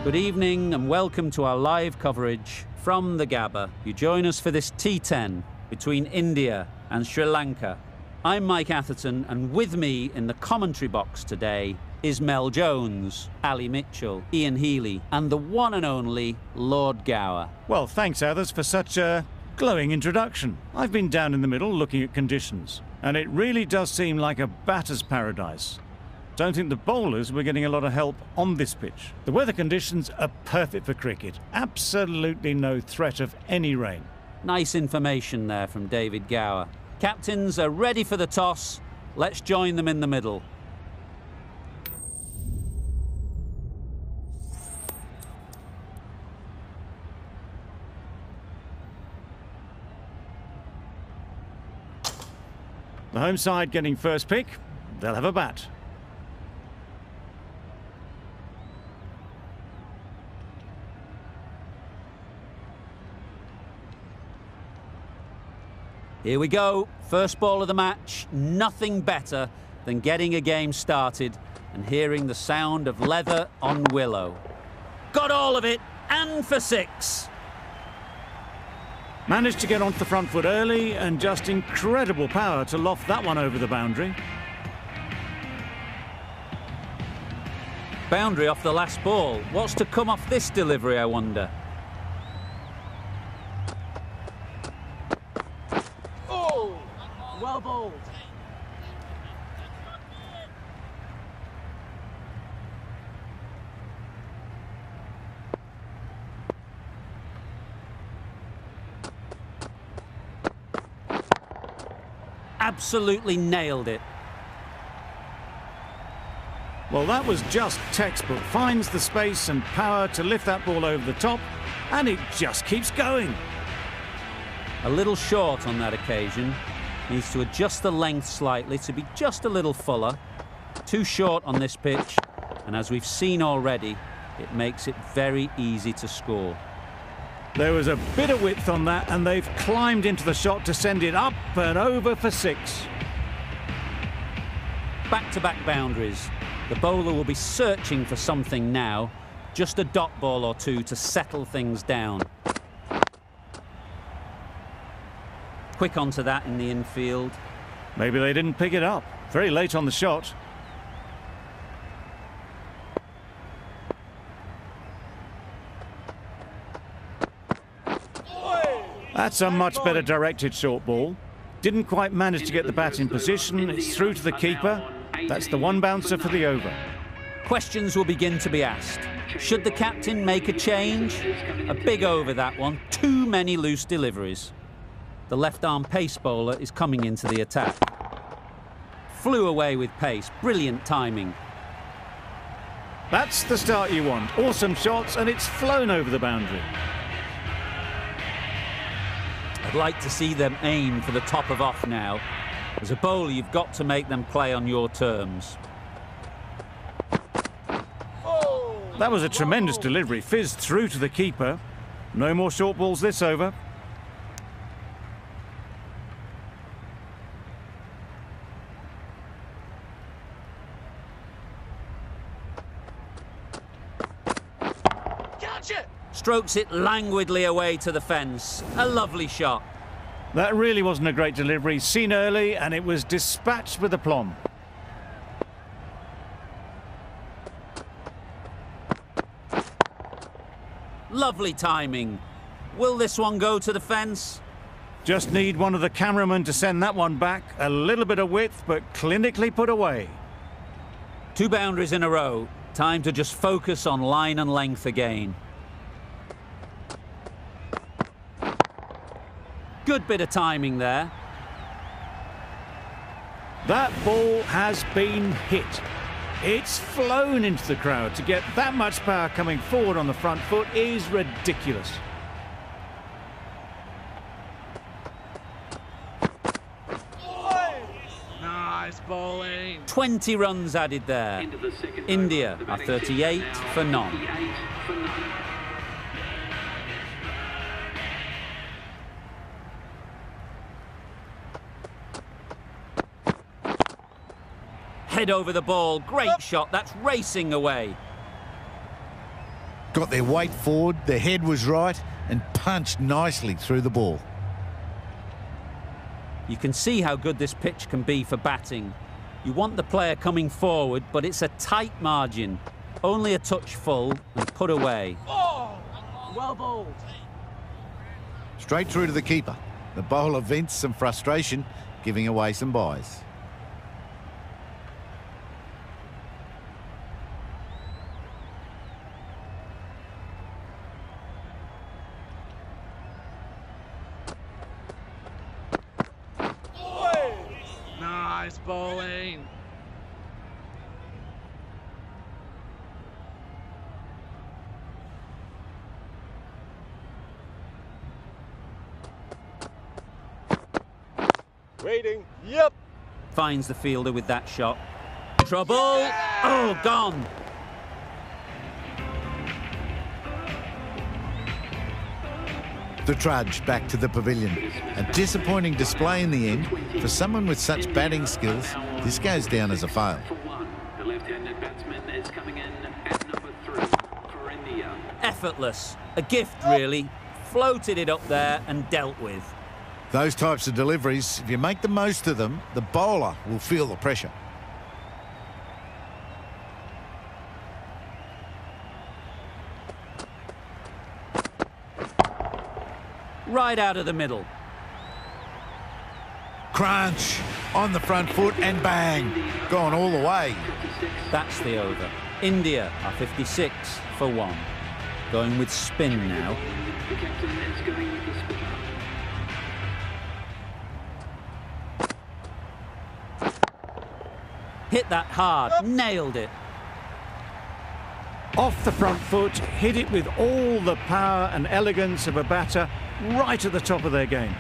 Good evening and welcome to our live coverage from the Gabba. You join us for this T10 between India and Sri Lanka. I'm Mike Atherton, and with me in the commentary box today is Mel Jones, Ali Mitchell, Ian Healy, and the one and only Lord Gower. Well, thanks, Athers, for such a glowing introduction. I've been down in the middle looking at conditions, and it really does seem like a batter's paradise. Don't think the bowlers were getting a lot of help on this pitch. The weather conditions are perfect for cricket. Absolutely no threat of any rain. Nice information there from David Gower. Captains are ready for the toss. Let's join them in the middle. The home side getting first pick. They'll have a bat. Here we go, first ball of the match. Nothing better than getting a game started and hearing the sound of leather on willow. Got all of it, and for six. Managed to get onto the front foot early, and just incredible power to loft that one over the boundary. Boundary off the last ball. What's to come off this delivery, I wonder? Well bowled. Absolutely nailed it. Well, that was just textbook. Finds the space and power to lift that ball over the top, and it just keeps going. A little short on that occasion. Needs to adjust the length slightly to be just a little fuller. Too short on this pitch, and as we've seen already, it makes it very easy to score. There was a bit of width on that, and they've climbed into the shot to send it up and over for six. Back-to-back boundaries. The bowler will be searching for something now. Just a dot ball or two to settle things down. Quick onto that in the infield. Maybe they didn't pick it up. Very late on the shot. That's a much better directed short ball. Didn't quite manage to get the bat in position. It's through to the keeper. That's the one bouncer for the over. Questions will begin to be asked. Should the captain make a change? A big over, that one. Too many loose deliveries. The left-arm pace bowler is coming into the attack. Flew away with pace. Brilliant timing. That's the start you want. Awesome shots, and it's flown over the boundary. I'd like to see them aim for the top of off now. As a bowler, you've got to make them play on your terms. That was a tremendous delivery. Fizzed through to the keeper. No more short balls this over. Strokes it languidly away to the fence. A lovely shot. That really wasn't a great delivery. Seen early, and it was dispatched with aplomb. Lovely timing. Will this one go to the fence? Just need one of the cameramen to send that one back. A little bit of width, but clinically put away. Two boundaries in a row. Time to just focus on line and length again. Good bit of timing there. That ball has been hit. It's flown into the crowd. To get that much power coming forward on the front foot is ridiculous. Nice bowling. 20 runs added there. India are 38 for none. Head over the ball. Great shot. That's racing away. Got their weight forward, their head was right, and punched nicely through the ball. You can see how good this pitch can be for batting. You want the player coming forward, but it's a tight margin. Only a touch full and put away. Oh, well bowled. Straight through to the keeper. The bowler vents some frustration, giving away some byes. Nice bowling. Waiting. Yep. Finds the fielder with that shot. Trouble. Oh, gone. The trudge back to the pavilion. A disappointing display in the end. For someone with such batting skills, this goes down as a fail. The left-handed batsman is coming in at number 3 for India. Effortless. A gift, really. Floated it up there and dealt with. Those types of deliveries, if you make the most of them, the bowler will feel the pressure. Right out of the middle. Crunch on the front foot and bang, gone all the way. That's the over. India are 56 for 1. Going with spin now. The captain is going with the spinner. Hit that hard. Nailed it. Off the front foot, hit it with all the power and elegance of a batter, right at the top of their game.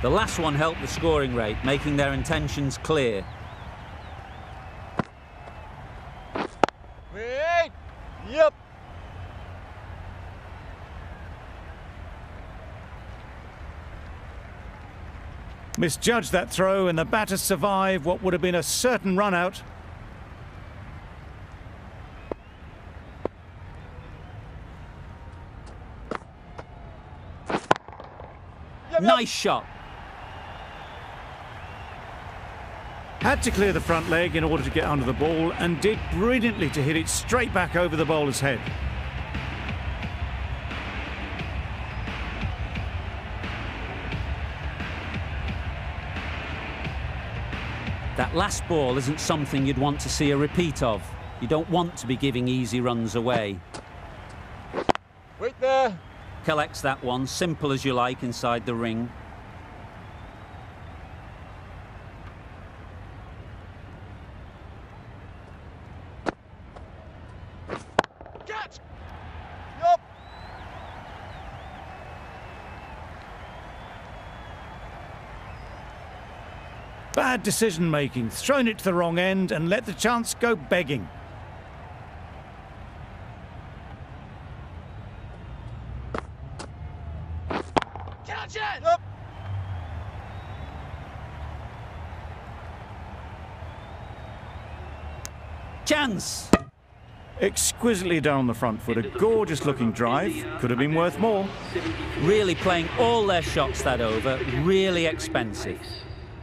The last one helped the scoring rate, making their intentions clear. Wait. Yep. Misjudged that throw, and the batters survive what would have been a certain run out. Nice shot. Had to clear the front leg in order to get under the ball, and did brilliantly to hit it straight back over the bowler's head. That last ball isn't something you'd want to see a repeat of. You don't want to be giving easy runs away. Wait there. Collects that one, simple as you like, inside the ring. Catch. Yup. Bad decision-making, thrown it to the wrong end and let the chance go begging. Catch it. Yup. Chance! Exquisitely down the front foot, a gorgeous-looking drive. Could have been worth more. Really playing all their shots that over, really expensive.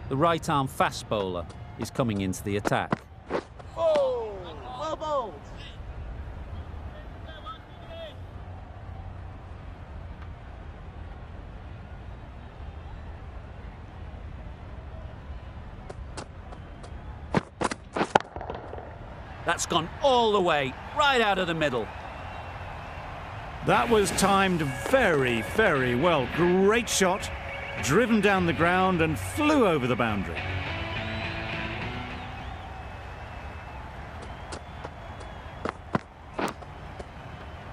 The right-arm fast bowler is coming into the attack. Oh, well bowled. That's gone all the way, right out of the middle. That was timed very, very well. Great shot, driven down the ground and flew over the boundary.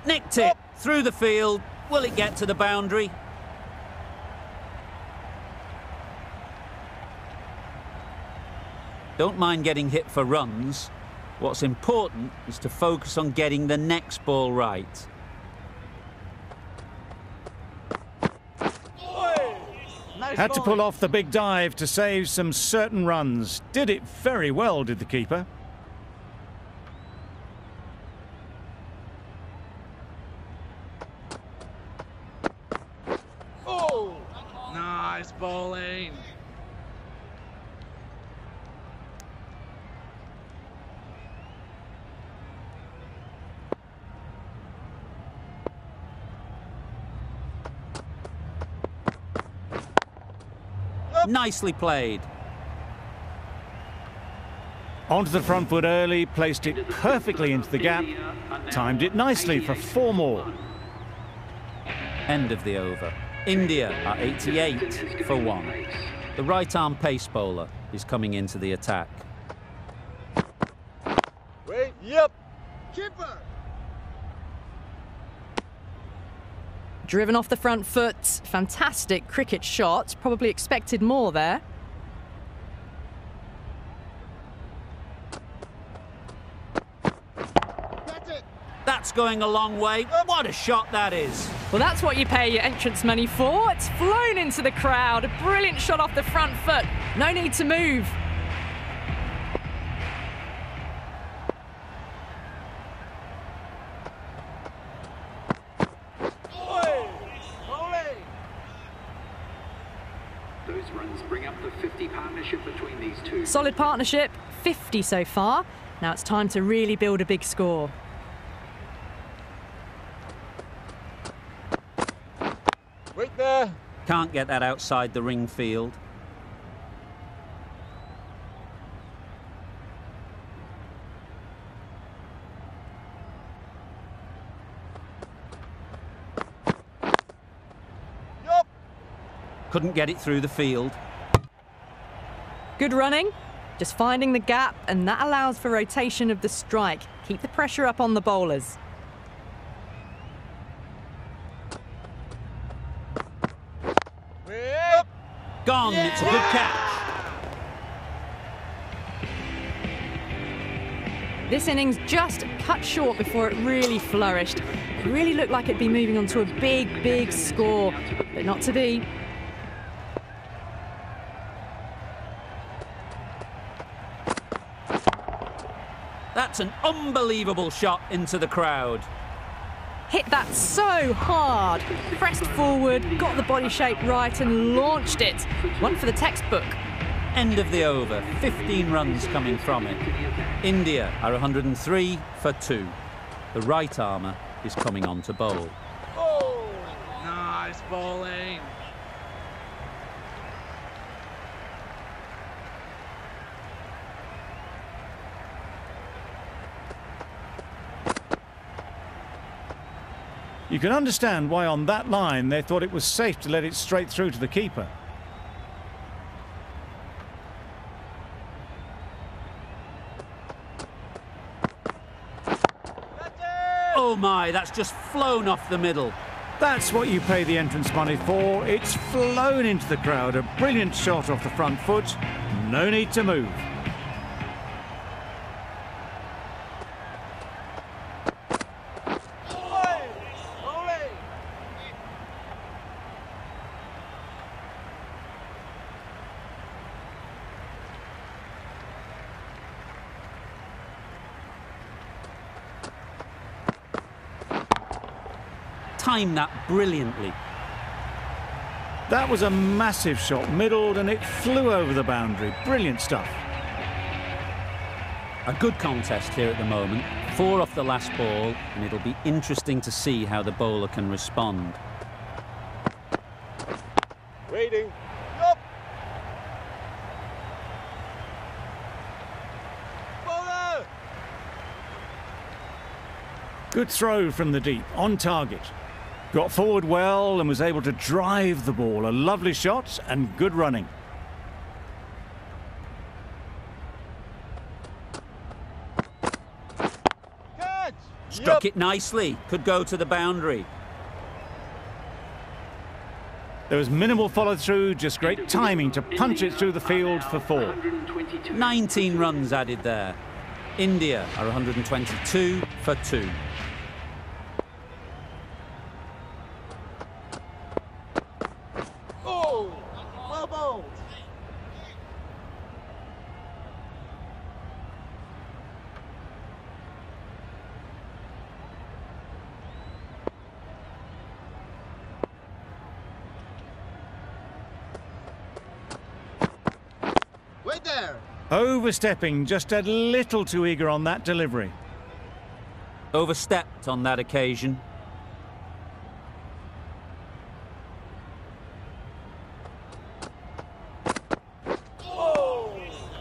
Nicked it through the field. Will it get to the boundary? Don't mind getting hit for runs. What's important is to focus on getting the next ball right. Had to pull off the big dive to save some certain runs. Did it very well, did the keeper. Nice bowling. Nicely played. Onto the front foot early, placed it perfectly into the gap, timed it nicely for 4 more. End of the over. India are 88 for 1. The right arm pace bowler is coming into the attack. Wait, yep. Keeper. Driven off the front foot. Fantastic cricket shot. Probably expected more there. That's it. That's going a long way. What a shot that is. Well, that's what you pay your entrance money for. It's flown into the crowd. A brilliant shot off the front foot. No need to move. Those runs bring up the 50 partnership between these two. Solid partnership, 50 so far. Now it's time to really build a big score. Wait there. Can't get that outside the ring field. Yup. Couldn't get it through the field. Good running, just finding the gap, and that allows for rotation of the strike. Keep the pressure up on the bowlers. Yep. Gone, it's a good catch. This innings just cut short before it really flourished. It really looked like it'd be moving on to a big, big score, but not to be. That's an unbelievable shot into the crowd. Hit that so hard. Pressed forward, got the body shape right and launched it. One for the textbook. End of the over. 15 runs coming from it. India are 103 for 2. The right armour is coming on to bowl. Oh. Nice bowling. You can understand why on that line they thought it was safe to let it straight through to the keeper. Oh my, that's just flown off the middle. That's what you pay the entrance money for. It's flown into the crowd. A brilliant shot off the front foot. No need to move. Timed that brilliantly. That was a massive shot, middled, and it flew over the boundary. Brilliant stuff. A good contest here at the moment. 4 off the last ball, and it'll be interesting to see how the bowler can respond. Waiting. Yup. Bowler. Good throw from the deep, on target. Got forward well and was able to drive the ball. A lovely shot and good running. Catch. Struck it nicely. Could go to the boundary. There was minimal follow-through, just great timing to punch it through the field for 4. 19 runs added there. India are 122 for 2. Oh. Well bowled. Get there! Overstepping, just a little too eager on that delivery. Overstepped on that occasion.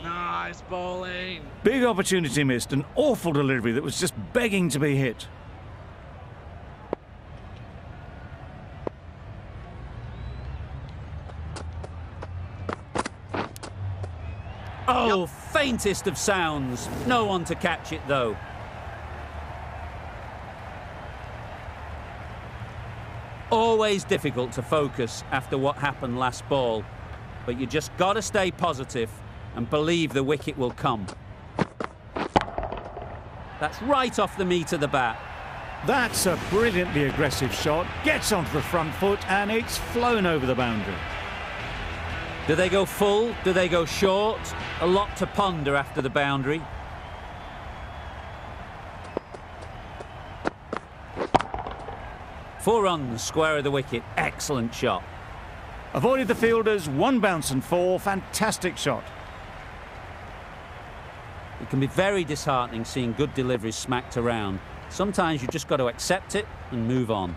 Nice bowling. Big opportunity missed, an awful delivery that was just begging to be hit. Oh, faintest of sounds. No one to catch it, though. Always difficult to focus after what happened last ball, but you just got to stay positive and believe the wicket will come. That's right off the meat of the bat. That's a brilliantly aggressive shot, gets onto the front foot, and it's flown over the boundary. Do they go full? Do they go short? A lot to ponder after the boundary. Four runs, square of the wicket. Excellent shot. Avoided the fielders, one bounce and four. Fantastic shot. It can be very disheartening seeing good deliveries smacked around. Sometimes you've just got to accept it and move on.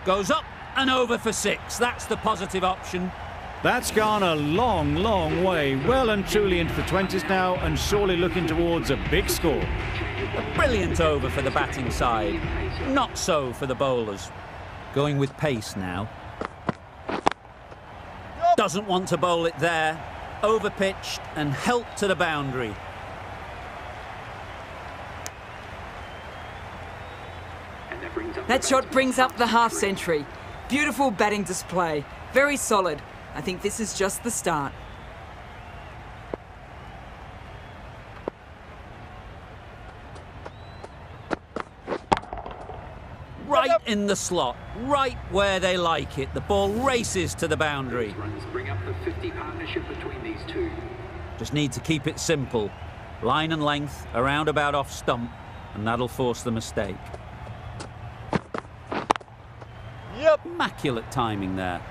Goes up and over for six. That's the positive option. That's gone a long, long way. Well and truly into the 20s now, and surely looking towards a big score. A brilliant over for the batting side. Not so for the bowlers. Going with pace now. Doesn't want to bowl it there. Overpitched and helped to the boundary. That shot brings up the half century. Beautiful batting display. Very solid. I think this is just the start. Right in the slot, right where they like it. The ball races to the boundary. Runs bring up the 50 partnership between these two. Just need to keep it simple. Line and length, around about off stump, and that'll force the mistake. Yep. Immaculate timing there.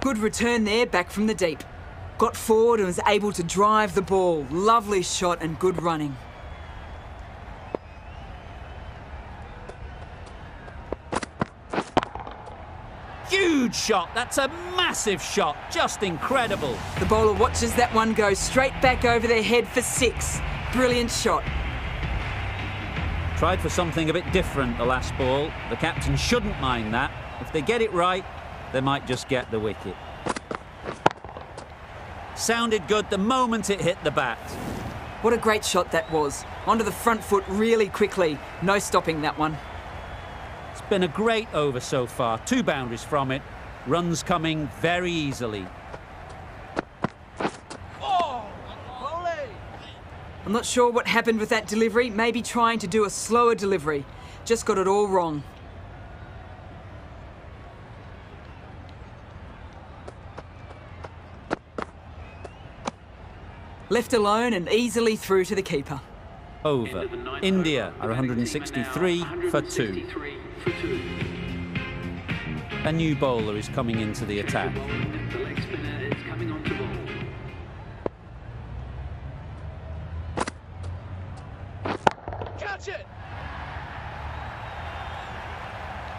Good return there, back from the deep. Got forward and was able to drive the ball. Lovely shot and good running. Huge shot. That's a massive shot. Just incredible. The bowler watches that one go straight back over their head for six. Brilliant shot. Tried for something a bit different the last ball. The captain shouldn't mind that. If they get it right, they might just get the wicket. Sounded good the moment it hit the bat. What a great shot that was. Onto the front foot really quickly. No stopping that one. It's been a great over so far. 2 boundaries from it. Runs coming very easily. I'm not sure what happened with that delivery. Maybe trying to do a slower delivery. Just got it all wrong. Left alone and easily through to the keeper. Over. India are 163 for 2. A new bowler is coming into the attack. The leg spinner is coming on to bowl. Catch it!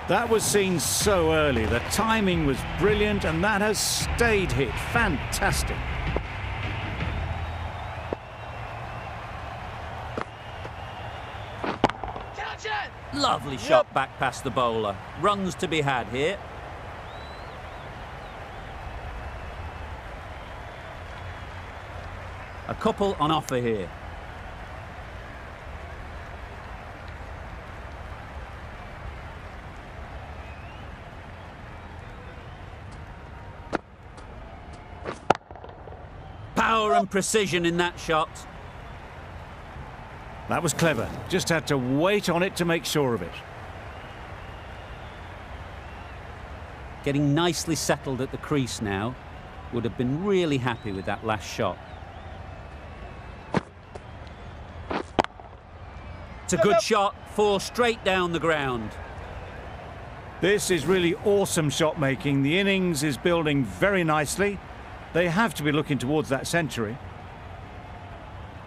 That was seen so early. The timing was brilliant, and that has stayed hit. Fantastic. Catch it! Lovely shot back past the bowler. Runs to be had here. A couple on offer here. Power and precision in that shot. That was clever. Just had to wait on it to make sure of it. Getting nicely settled at the crease now. Would have been really happy with that last shot. It's a good shot, 4 straight down the ground. This is really awesome shot making. The innings is building very nicely. They have to be looking towards that century.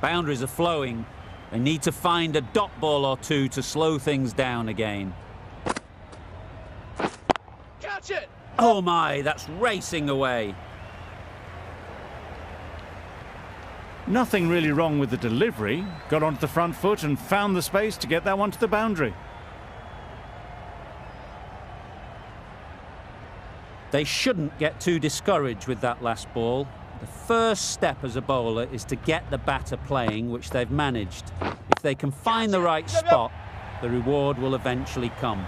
Boundaries are flowing. They need to find a dot ball or two to slow things down again. Catch it! Oh my, that's racing away. Nothing really wrong with the delivery. Got onto the front foot and found the space to get that one to the boundary. They shouldn't get too discouraged with that last ball. The first step as a bowler is to get the batter playing, which they've managed. If they can find the right spot, the reward will eventually come.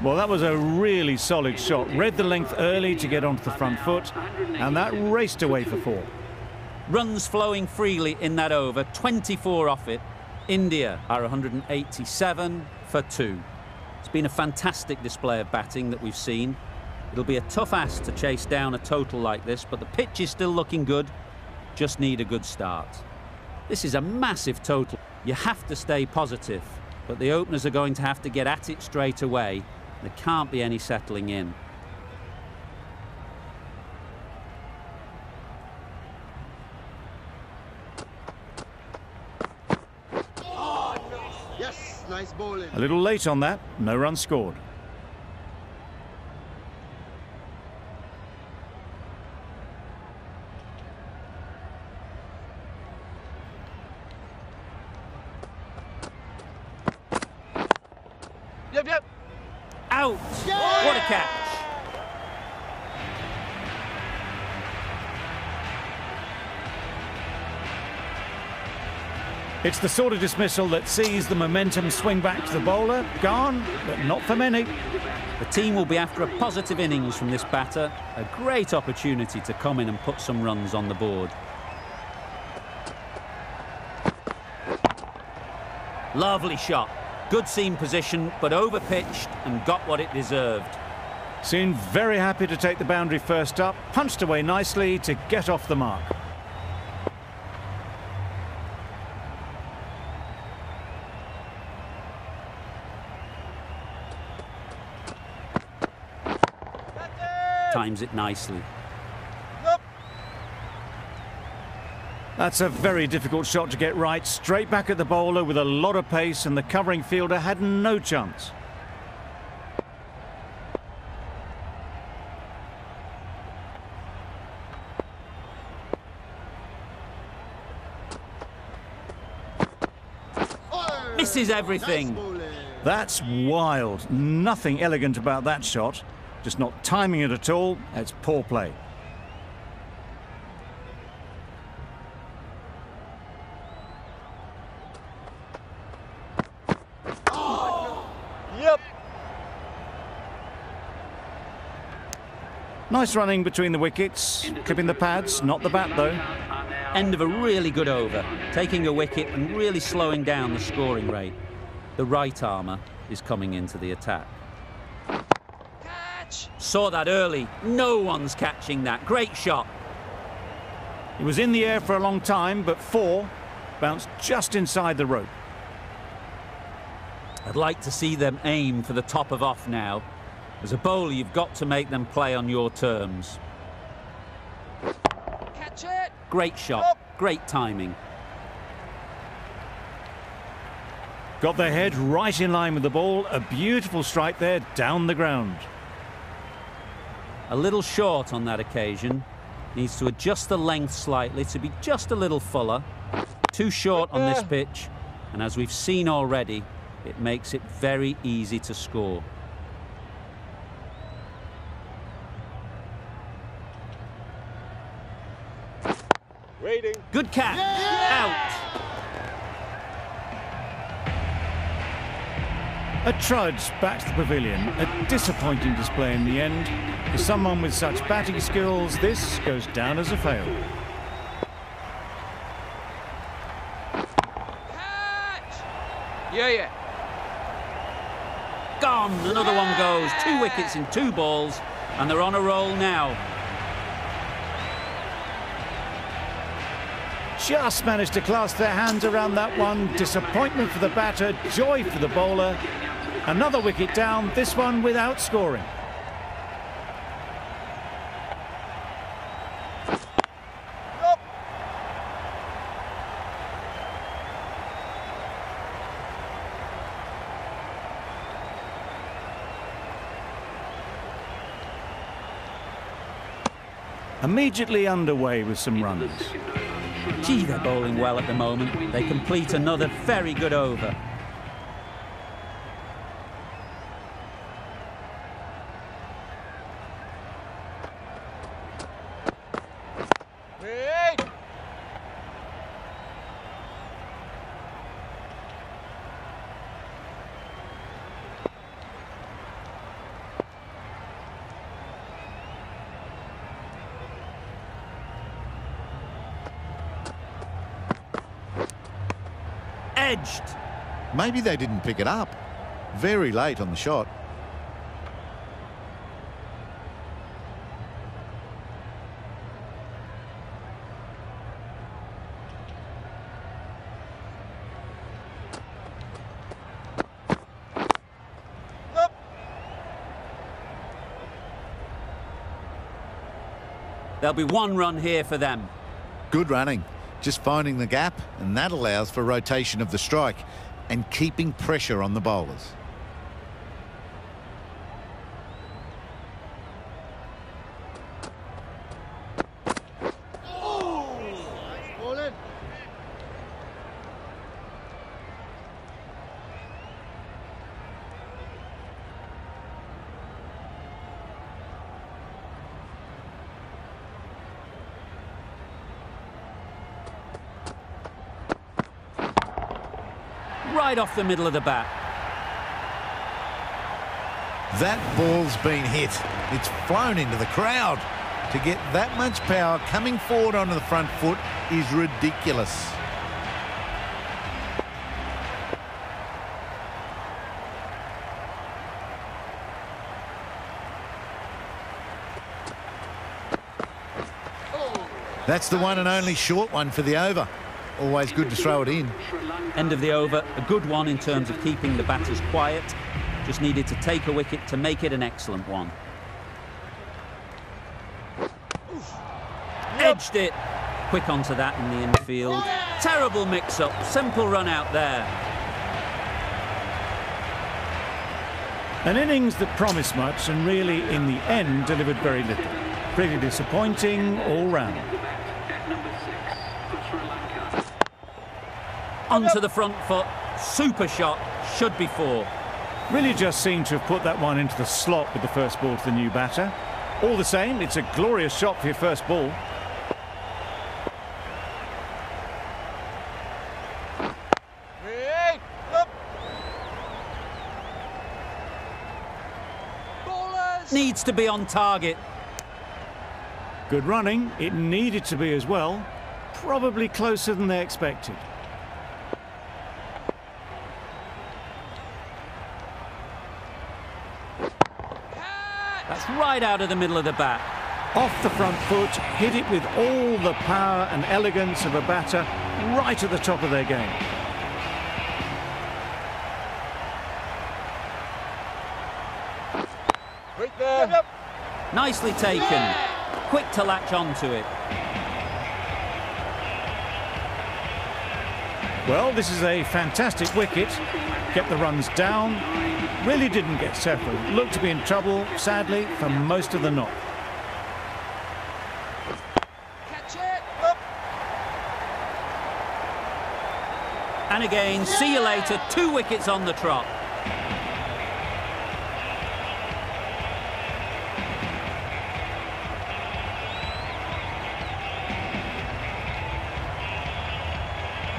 Well, that was a really solid shot. Read the length early to get onto the front foot, and that raced away for 4. Runs flowing freely in that over, 24 off it. India are 187 for 2. It's been a fantastic display of batting that we've seen. It'll be a tough ask to chase down a total like this, but the pitch is still looking good. Just need a good start. This is a massive total. You have to stay positive, but the openers are going to have to get at it straight away. There can't be any settling in. Yes, nice bowling. A little late on that, no run scored. Yep. Out! Yeah! What a catch! It's the sort of dismissal that sees the momentum swing back to the bowler. Gone, but not for many. The team will be after a positive innings from this batter. A great opportunity to come in and put some runs on the board. Lovely shot. Good seam position, but over-pitched and got what it deserved. Seemed very happy to take the boundary first up. Punched away nicely to get off the mark. Times it nicely. That's a very difficult shot to get right. Straight back at the bowler with a lot of pace, and the covering fielder had no chance. Misses everything. That's wild. Nothing elegant about that shot. Just not timing it at all. It's poor play. Yep. Nice running between the wickets. Clipping the pads, not the bat though. End of a really good over, taking a wicket and really slowing down the scoring rate. The right armour is coming into the attack. Catch. Saw that early. No one's catching that. Great shot. It was in the air for a long time, but 4 bounced just inside the rope. I'd like to see them aim for the top of off now. As a bowler, you've got to make them play on your terms. Catch it. Great shot. Great timing. Got their head right in line with the ball. A beautiful strike there down the ground. A little short on that occasion. Needs to adjust the length slightly to be just a little fuller. Too short on this pitch. And as we've seen already, it makes it very easy to score. Waiting. Good catch. Out. A trudge back to the pavilion. A disappointing display in the end. For someone with such batting skills, this goes down as a fail. Catch. Yeah. Gone. Another one goes. 2 wickets in 2 balls, and they're on a roll now. just managed to clasp their hands around that one. Disappointment for the batter, joy for the bowler. Another wicket down, this one without scoring. Immediately underway with some runs. Gee, they're bowling well at the moment. They complete another very good over. Edged. Maybe they didn't pick it up. Very late on the shot. There'll be one run here for them. Good running. Just finding the gap, and that allows for rotation of the strike and keeping pressure on the bowlers. Right off the middle of the bat. That ball's been hit. It's flown into the crowd. To get that much power coming forward onto the front foot is ridiculous. That's the one and only short one for the over. Always good to throw it in. End of the over, a good one in terms of keeping the batters quiet. Just needed to take a wicket to make it an excellent one. Edged it. Quick onto that in the infield. Terrible mix-up, simple run out there. An innings that promised much and really, in the end, delivered very little. Pretty disappointing all round. Onto the front foot, super shot, should be four. Really just seemed to have put that one into the slot with the first ball to the new batter. All the same, it's a glorious shot for your first ball. Needs to be on target. Good running, it needed to be as well. Probably closer than they expected. That's right out of the middle of the bat. Off the front foot, hit it with all the power and elegance of a batter, right at the top of their game. Right there. Nicely taken. Quick to latch onto it. Well, this is a fantastic wicket. Kept the runs down. Really didn't get settled. Looked to be in trouble, sadly, for most of the knock. Catch it. Up. And again, see you later. 2 wickets on the trot.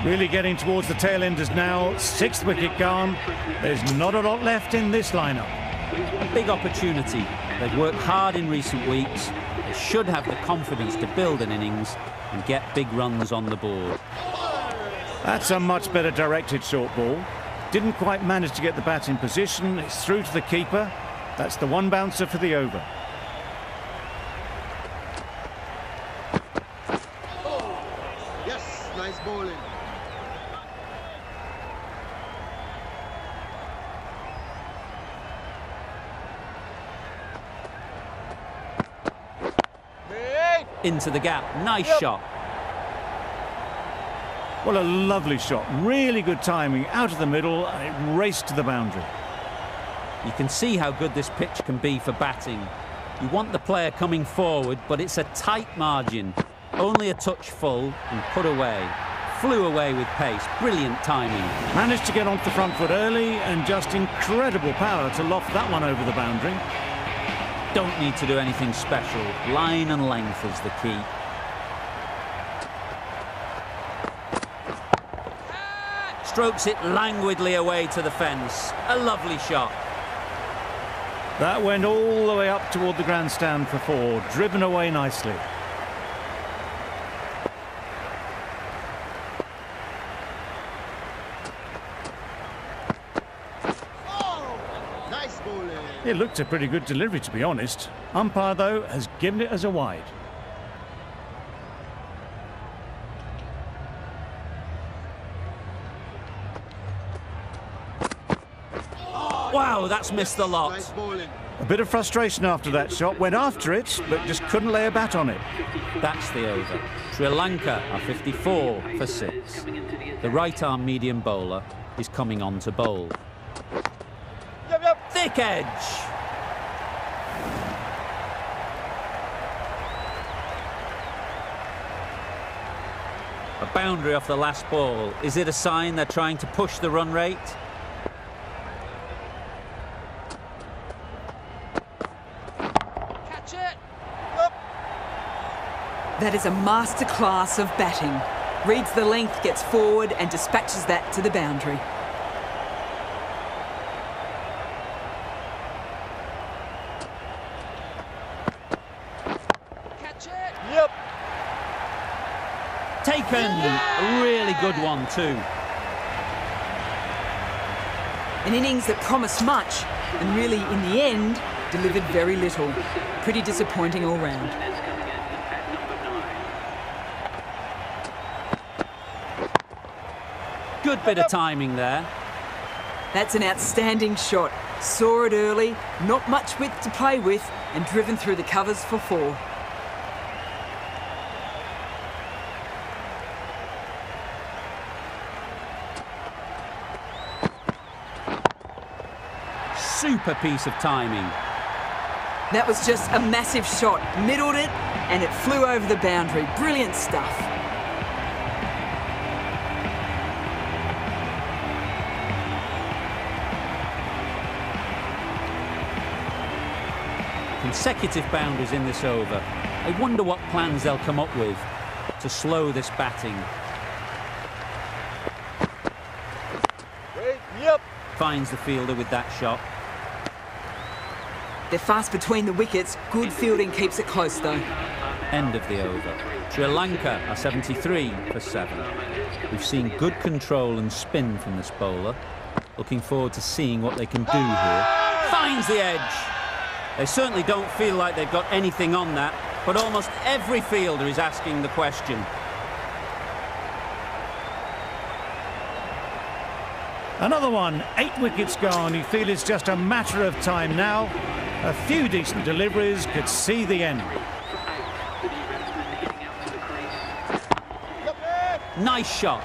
Really getting towards the tail enders now. 6th wicket gone. There's not a lot left in this lineup. A big opportunity. They've worked hard in recent weeks. They should have the confidence to build an innings and get big runs on the board. That's a much better directed short ball. Didn't quite manage to get the bat in position. It's through to the keeper. That's the one bouncer for the over. Yes, nice bowling. Into the gap. Nice shot. Well, a lovely shot. Really good timing. Out of the middle, and it raced to the boundary. You can see how good this pitch can be for batting. You want the player coming forward, but it's a tight margin. Only a touch full and put away. Flew away with pace. Brilliant timing. Managed to get onto the front foot early and just incredible power to loft that one over the boundary. Don't need to do anything special. Line and length is the key. Strokes it languidly away to the fence. A lovely shot. That went all the way up toward the grandstand for 4, driven away nicely. Nice bowling. It looked a pretty good delivery, to be honest. Umpire, though, has given it as a wide. Wow, that's missed the lot. Nice bowling. A bit of frustration after that shot. Went after it, but just couldn't lay a bat on it. That's the over. Sri Lanka are 54 for 6. The right-arm medium bowler is coming on to bowl. Thick edge. A boundary off the last ball. Is it a sign they're trying to push the run rate? Catch it. That is a masterclass of batting. Reads the length, gets forward and dispatches that to the boundary. Catch it. Yep. Taken. A really good one too. An innings that promised much and really, in the end, delivered very little. Pretty disappointing all round. Good bit of timing there. That's an outstanding shot. Saw it early, not much width to play with, and driven through the covers for 4. Super piece of timing. That was just a massive shot. Middled it, and it flew over the boundary. Brilliant stuff. Consecutive boundaries in this over. I wonder what plans they'll come up with to slow this batting. Yep. Finds the fielder with that shot. They're fast between the wickets. Good fielding keeps it close, though. End of the over. Sri Lanka are 73 for 7. We've seen good control and spin from this bowler. Looking forward to seeing what they can do here. Finds the edge. They certainly don't feel like they've got anything on that, but almost every fielder is asking the question. Another one, 8 wickets gone. You feel it's just a matter of time now. A few decent deliveries could see the end. Nice shot.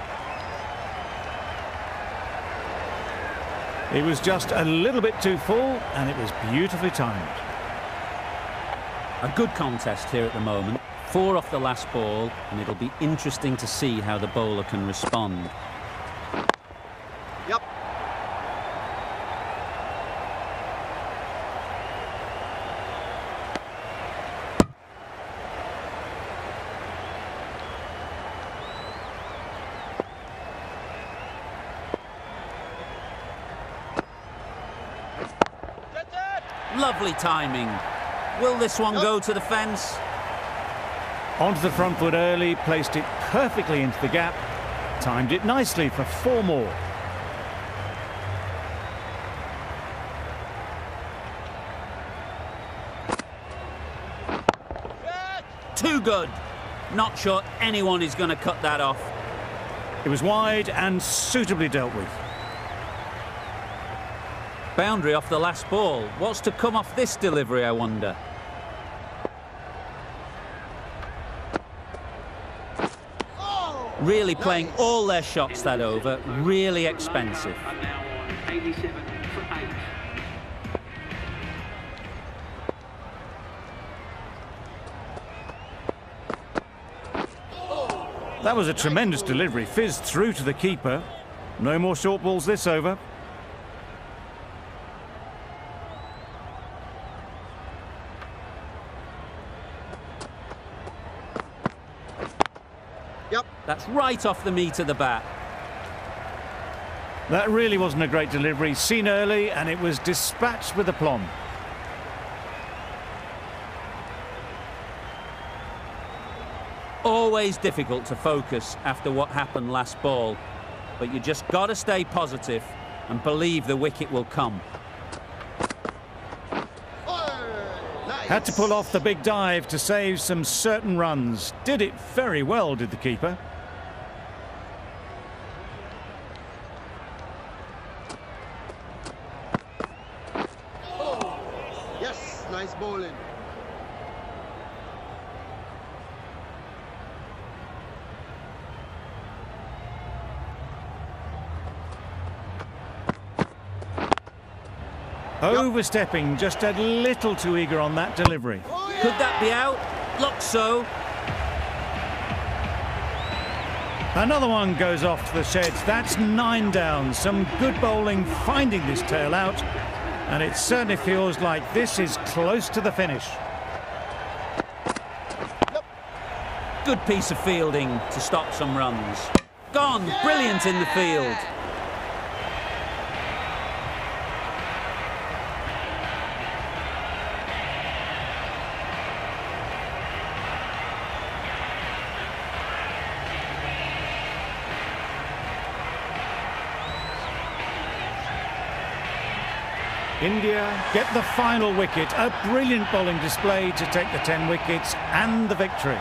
It was just a little bit too full, and it was beautifully timed. A good contest here at the moment. 4 off the last ball, and it'll be interesting to see how the bowler can respond. Yep. Lovely timing. Will this one go to the fence? Onto the front foot early, placed it perfectly into the gap. Timed it nicely for 4 more. Too good. Not sure anyone is going to cut that off. It was wide and suitably dealt with. Boundary off the last ball. What's to come off this delivery, I wonder? Really playing all their shots that over. Really expensive. Are now on 87 for 8. That was a tremendous delivery. Fizzed through to the keeper. No more short balls this over. That's right off the meat of the bat. That really wasn't a great delivery. Seen early, and it was dispatched with aplomb. Always difficult to focus after what happened last ball, but you just got to stay positive and believe the wicket will come. Had to pull off the big dive to save some certain runs. Did it very well, did the keeper. Yes, nice bowling. Overstepping, just a little too eager on that delivery. Could that be out? Looks so. Another one goes off to the sheds. That's 9 down. Some good bowling finding this tail out. And it certainly feels like this is close to the finish. Good piece of fielding to stop some runs. Gone. Brilliant in the field. India get the final wicket. A brilliant bowling display to take the 10 wickets and the victory.